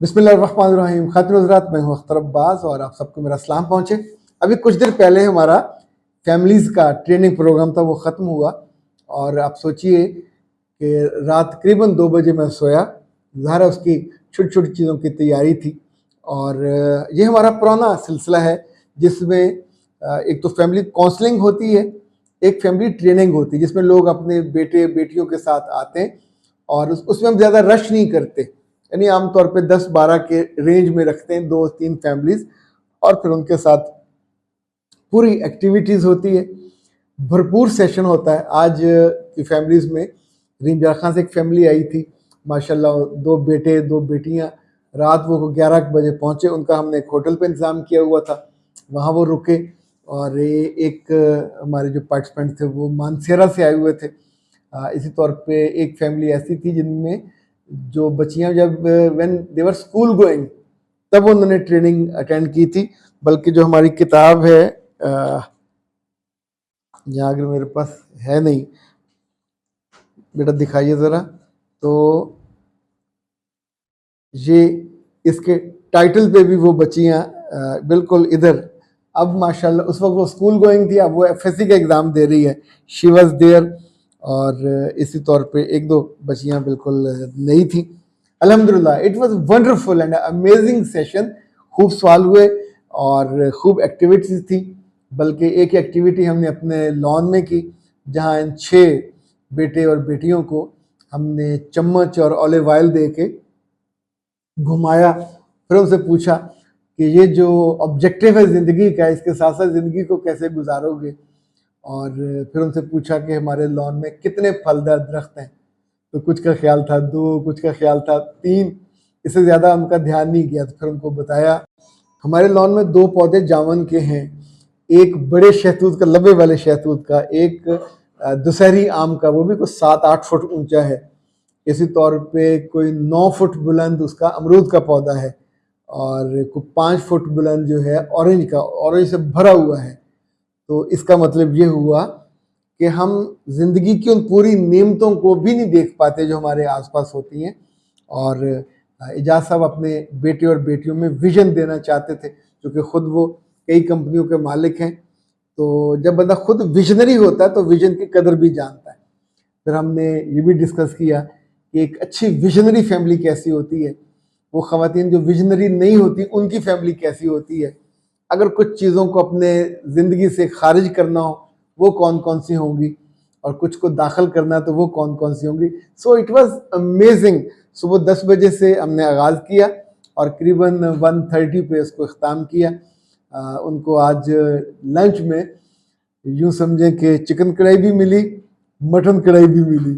बिस्मिल्लाहिर्रहमानिर्रहीम। खातिन हज़रात, मैं हूँ अख्तर अब्बास और आप सबको मेरा सलाम पहुँचे। अभी कुछ देर पहले हमारा फैमिलीज़ का ट्रेनिंग प्रोग्राम था, वो ख़त्म हुआ और आप सोचिए कि रात तकरीबन 2 बजे मैं सोया। ज़ाहिर है उसकी छोटी छोटी चीज़ों की तैयारी थी और ये हमारा पुराना सिलसिला है जिसमें एक तो फैमिली काउंसलिंग होती है, एक फैमिली ट्रेनिंग होती है जिसमें लोग अपने बेटे बेटियों के साथ आते हैं और उसमें हम ज़्यादा रश नहीं करते, यानी आमतौर पे 10-12 के रेंज में रखते हैं 2-3 फैमिलीज और फिर उनके साथ पूरी एक्टिविटीज़ होती है। भरपूर सेशन होता है। आज की फैमिलीज़ में रिमजा खां से एक फैमिली आई थी, माशाल्लाह 2 बेटे 2 बेटियां। रात वो 11 बजे पहुंचे। उनका हमने एक होटल पे इंतज़ाम किया हुआ था, वहाँ वो रुके। और एक हमारे जो पार्टिसिपेंट थे वो मानसेरा से आए हुए थे। इसी तौर पे एक फैमिली ऐसी थी जिनमें जो बच्चियां जब when they were school going तब उन्होंने ट्रेनिंग अटेंड की थी। बल्कि जो हमारी किताब है यहाँ अगर मेरे पास है नहीं, बेटा दिखाइए ज़रा, तो ये इसके टाइटल पे भी वो बच्चियां बिल्कुल इधर। अब माशाल्लाह उस वक्त वो स्कूल गोइंग थी, अब वो एफएससी का एग्ज़ाम दे रही है। She was there. और इसी तौर पे एक दो बच्चियां बिल्कुल नई थी। अल्हम्दुलिल्लाह it was wonderful and amazing session. खूब सवाल हुए और खूब एक्टिविटीज़ थी। बल्कि एक एक्टिविटी हमने अपने लॉन में की जहाँ इन 6 बेटे और बेटियों को हमने चम्मच और ऑलिव ऑयल दे के घुमाया। फिर उनसे पूछा कि ये जो ऑब्जेक्टिव है ज़िंदगी का, इसके साथ साथ ज़िंदगी को कैसे गुजारोगे। और फिर उनसे पूछा कि हमारे लॉन में कितने फलदार दरख्त हैं। तो कुछ का ख्याल था 2, कुछ का ख्याल था 3, इससे ज़्यादा उनका ध्यान नहीं गया। तो फिर उनको बताया हमारे लॉन में 2 पौधे जामुन के हैं, एक बड़े शहतूत का, लंबे वाले शहतूत का, एक दुशहरी आम का, वो भी कुछ 7-8 फुट ऊंचा है। इसी तौर पे कोई 9 फुट बुलंद उसका अमरूद का पौधा है और कोई 5 फुट बुलंद जो है ऑरेंज का, ऑरेंज से भरा हुआ है। तो इसका मतलब ये हुआ कि हम जिंदगी की उन पूरी नेमतों को भी नहीं देख पाते जो हमारे आसपास होती हैं। और एजाज साहब अपने बेटे और बेटियों में विजन देना चाहते थे, क्योंकि खुद वो कई कंपनियों के मालिक हैं। तो जब बंदा खुद विजनरी होता है तो विजन की कदर भी जानता है। फिर हमने ये भी डिस्कस किया कि एक अच्छी विजनरी फैमिली कैसी होती है, वो ख़वातीन जो विजनरी नहीं होती उनकी फैमिली कैसी होती है। अगर कुछ चीज़ों को अपने ज़िंदगी से खारिज करना हो वो कौन कौन सी होंगी, और कुछ को दाखिल करना तो वो कौन कौन सी होंगी। So it was amazing. सुबह 10 बजे से हमने आगाज़ किया और करीबन 1:30 पे इसको अख्ताम किया। उनको आज लंच में यूँ समझें कि चिकन कढ़ाई भी मिली, मटन कढ़ाई भी मिली।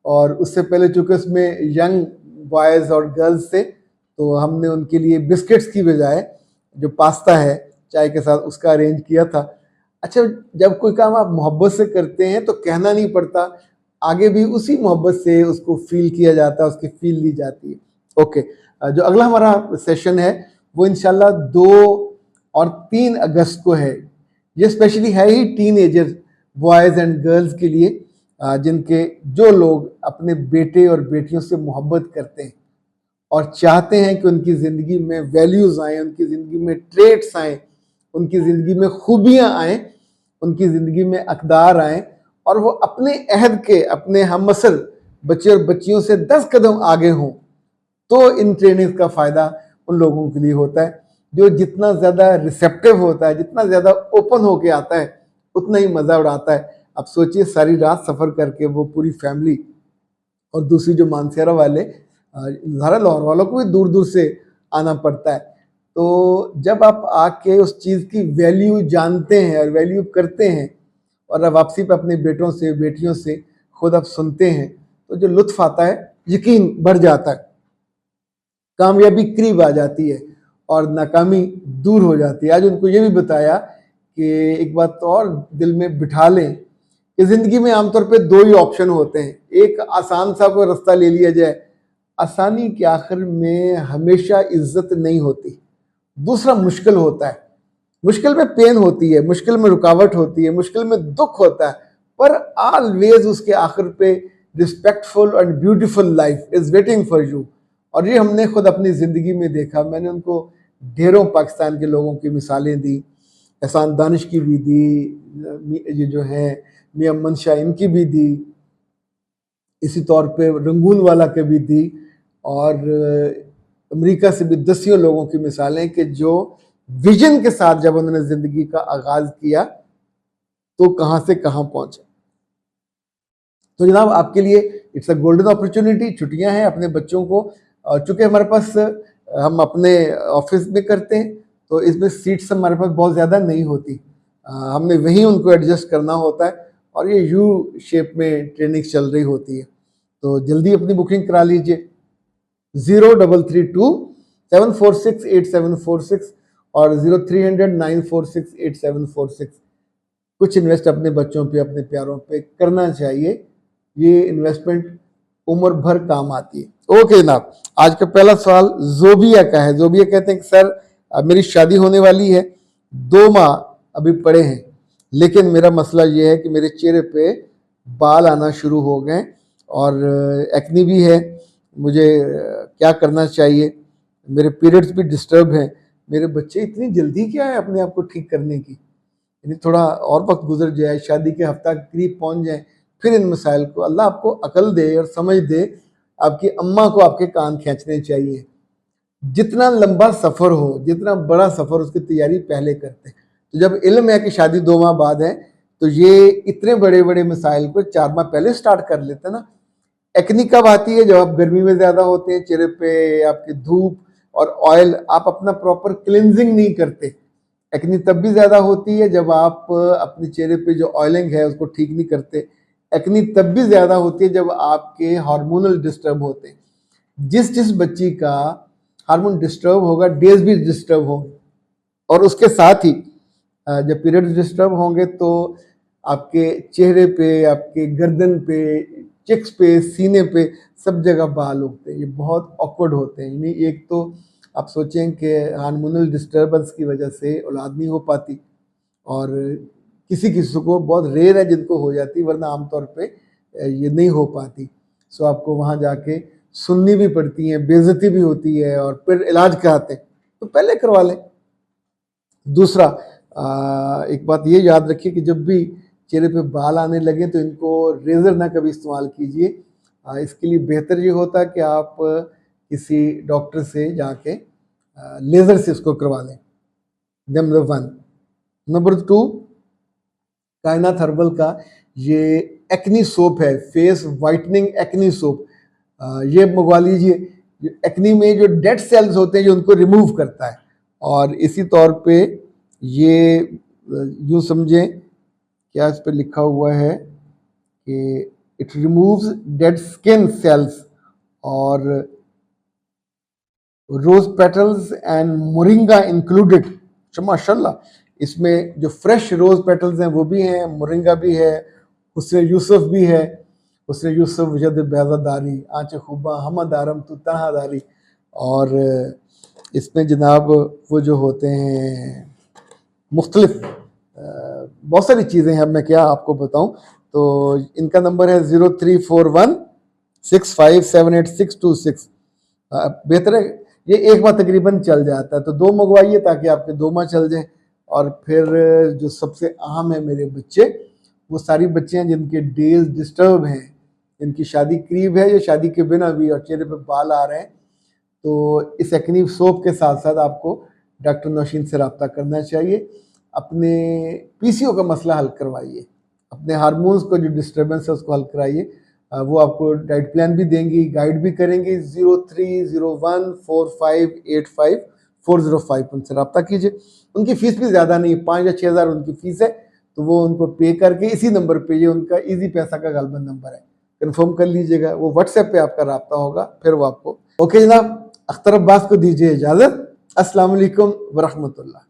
और उससे पहले चूँकि उसमें यंग बॉयज़ और गर्ल्स थे तो हमने उनके लिए बिस्किट्स की बजाय जो पास्ता है चाय के साथ उसका अरेंज किया था। अच्छा, जब कोई काम आप मोहब्बत से करते हैं तो कहना नहीं पड़ता, आगे भी उसी मोहब्बत से उसको फील किया जाता है, उसकी फील ली जाती है। ओके, जो अगला हमारा सेशन है वो इंशाल्लाह 2 और 3 अगस्त को है। ये स्पेशली है ही टीनेजर्स, बॉयज़ एंड गर्ल्स के लिए, जिनके जो लोग अपने बेटे और बेटियों से मोहब्बत करते हैं और चाहते हैं कि उनकी ज़िंदगी में वैल्यूज़ आएँ, उनकी ज़िंदगी में ट्रेट्स आएँ, उनकी ज़िंदगी में खूबियाँ आएँ, उनकी ज़िंदगी में अक़दार आएँ और वो अपने अहद के, अपने हमअसर बच्चे और बच्चियों से 10 कदम आगे हों। तो इन ट्रेनिंग का फ़ायदा उन लोगों के लिए होता है जो जितना ज़्यादा रिसेप्टिव होता है, जितना ज़्यादा ओपन होके आता है, उतना ही मज़ा उड़ाता है। अब सोचिए सारी रात सफ़र करके वो पूरी फैमिली, और दूसरी जो मानसेरा वाले, ज़ाहिर लाहौर वालों को भी दूर दूर से आना पड़ता है। तो जब आप आके उस चीज़ की वैल्यू जानते हैं और वैल्यू करते हैं और अब वापसी पे अपने बेटों से बेटियों से खुद आप सुनते हैं तो जो लुत्फ़ आता है यकीन बढ़ जाता है। कामयाबी करीब आ जाती है और नाकामी दूर हो जाती है। आज उनको ये भी बताया कि एक बात तो और दिल में बिठा लें कि ज़िंदगी में आमतौर पे 2 ही ऑप्शन होते हैं। एक आसान सा कोई रास्ता ले लिया जाए, आसानी के आखिर में हमेशा इज्जत नहीं होती। दूसरा मुश्किल होता है, मुश्किल में पेन होती है, मुश्किल में रुकावट होती है, मुश्किल में दुख होता है, पर ऑलवेज उसके आखिर पे respectful and beautiful life is waiting for you. और ये हमने खुद अपनी ज़िंदगी में देखा। मैंने उनको ढेरों पाकिस्तान के लोगों की मिसालें दी, एहसान दानिश की भी दी, ये जो है मियां अमन शाह इनकी भी दी, इसी तौर पे रंगून वाला के भी दी, और अमेरिका से भी दसियों लोगों की मिसालें कि जो विजन के साथ जब उन्होंने ज़िंदगी का आगाज़ किया तो कहाँ से कहाँ पहुँचे। तो जनाब आपके लिए इट्स अ गोल्डन अपॉर्चुनिटी, छुट्टियां हैं, अपने बच्चों को, चूँकि हमारे पास हम अपने ऑफिस में करते हैं तो इसमें सीट्स हमारे पास बहुत ज़्यादा नहीं होती, हमने वहीं उनको एडजस्ट करना होता है, और ये यू शेप में ट्रेनिंग चल रही होती है। तो जल्दी अपनी बुकिंग करा लीजिए 0332-746-8746 और 0300-946-8746। कुछ इन्वेस्ट अपने बच्चों पे, अपने प्यारों पे करना चाहिए, ये इन्वेस्टमेंट उम्र भर काम आती है। ओके जनाब, आज का पहला सवाल जोबिया का है। जोबिया कहते हैं कि सर मेरी शादी होने वाली है, 2 माह अभी पड़े हैं, लेकिन मेरा मसला ये है कि मेरे चेहरे पे बाल आना शुरू हो गए और एक्नी भी है, मुझे क्या करना चाहिए? मेरे पीरियड्स भी डिस्टर्ब हैं, मेरे बच्चे इतनी जल्दी क्या है अपने आप को ठीक करने की? यानी थोड़ा और वक्त गुजर जाए, शादी के हफ्ता करीब पहुंच जाए, फिर इन मसाइल को, अल्लाह आपको अकल दे और समझ दे। आपकी अम्मा को आपके कान खींचने चाहिए। जितना लंबा सफ़र हो, जितना बड़ा सफ़र, उसकी तैयारी पहले करते हैं। तो जब इल्म है कि शादी 2 माह बाद है, तो ये इतने बड़े बड़े मसाइल को 4 माह पहले स्टार्ट कर लेते हैं ना। एक्नी कब आती है? जब आप गर्मी में ज़्यादा होते हैं, चेहरे पे आपकी धूप और ऑयल, आप अपना प्रॉपर क्लिनजिंग नहीं करते। एक्नी तब भी ज़्यादा होती है जब आप अपने चेहरे पे जो ऑयलिंग है उसको ठीक नहीं करते। एक्नी तब भी ज़्यादा होती है जब आपके हार्मोनल डिस्टर्ब होते हैं। जिस बच्ची का हार्मोन डिस्टर्ब होगा, डेज भी डिस्टर्ब होंगे, और उसके साथ ही जब पीरियड्स डिस्टर्ब होंगे तो आपके चेहरे पे, आपके गर्दन पे, चिक्स पे, सीने पे, सब जगह बाल उगते हैं। ये बहुत ऑकवर्ड होते हैं। यानी एक तो आप सोचें कि हार्मोनल डिस्टर्बेंस की वजह से औलाद नहीं हो पाती, और किसी किसी को, बहुत रेयर है जिनको हो जाती, वरना आमतौर पे ये नहीं हो पाती। सो आपको वहाँ जाके सुननी भी पड़ती है, बेइज्जती भी होती है, और फिर इलाज कराते हैं, तो पहले करवा लें। दूसरा, एक बात ये याद रखिए कि जब भी चेहरे पे बाल आने लगे तो इनको रेज़र ना कभी इस्तेमाल कीजिए। इसके लिए बेहतर ये होता है कि आप किसी डॉक्टर से जाके लेज़र से इसको करवा लें। नंबर 1। नंबर 2, कायनात हर्बल का ये एक्नी सोप है, फेस वाइटनिंग एक्नी सोप, ये मंगवा लीजिए। एक्नी में जो डेड सेल्स होते हैं, जो उनको रिमूव करता है, और इसी तौर पे ये यूँ समझें, क्या इस पर लिखा हुआ है कि it removes dead skin cells, और rose petals and moringa included. माशाल्लाह, इसमें जो फ्रेश रोज पेटल्स हैं वो भी हैं, मोरिंगा भी है, हुस्न यूसुफ भी है। हुस्न यूसुफ जद बेज़ादारी, आँच खूबा हम दारम तू तहादारी। और इसमें जनाब वो जो होते हैं मुख्तलिफ बहुत सारी चीज़ें हैं, अब मैं क्या आपको बताऊं। तो इनका नंबर है 034165782626। बेहतर है, ये 1 माह तकरीबन चल जाता है, तो 2 मंगवाइए ताकि आपके 2 माह चल जाएं। और फिर जो सबसे अहम है मेरे बच्चे, वो सारी बच्चियां जिनके डेज डिस्टर्ब हैं, जिनकी शादी करीब है या शादी के बिना भी और चेहरे पे बाल आ रहे हैं, तो इस एक्नी सोप के साथ साथ आपको डॉक्टर नौशीन से रब्ता करना चाहिए। अपने पीसीओ का मसला हल करवाइए, अपने हार्मोन्स को जो डिस्टर्बेंस है उसको हल कराइए। वो आपको डाइट प्लान भी देंगी, गाइड भी करेंगे। 030145854005 उनसे रब्ता कीजिए। उनकी फ़ीस भी ज़्यादा नहीं, 5 या 6 हज़ार उनकी फ़ीस है, तो वो उनको पे करके इसी नंबर पे, ये उनका ईजी पैसा का गालबन नंबर है, कंफर्म कर लीजिएगा। वो व्हाट्सएप पे आपका रब्ता होगा, फिर वो आपको। ओके जनाब, अख्तर अब्बास को दीजिए इजाज़त। अस्सलाम वालेकुम व रहमतुल्लाह।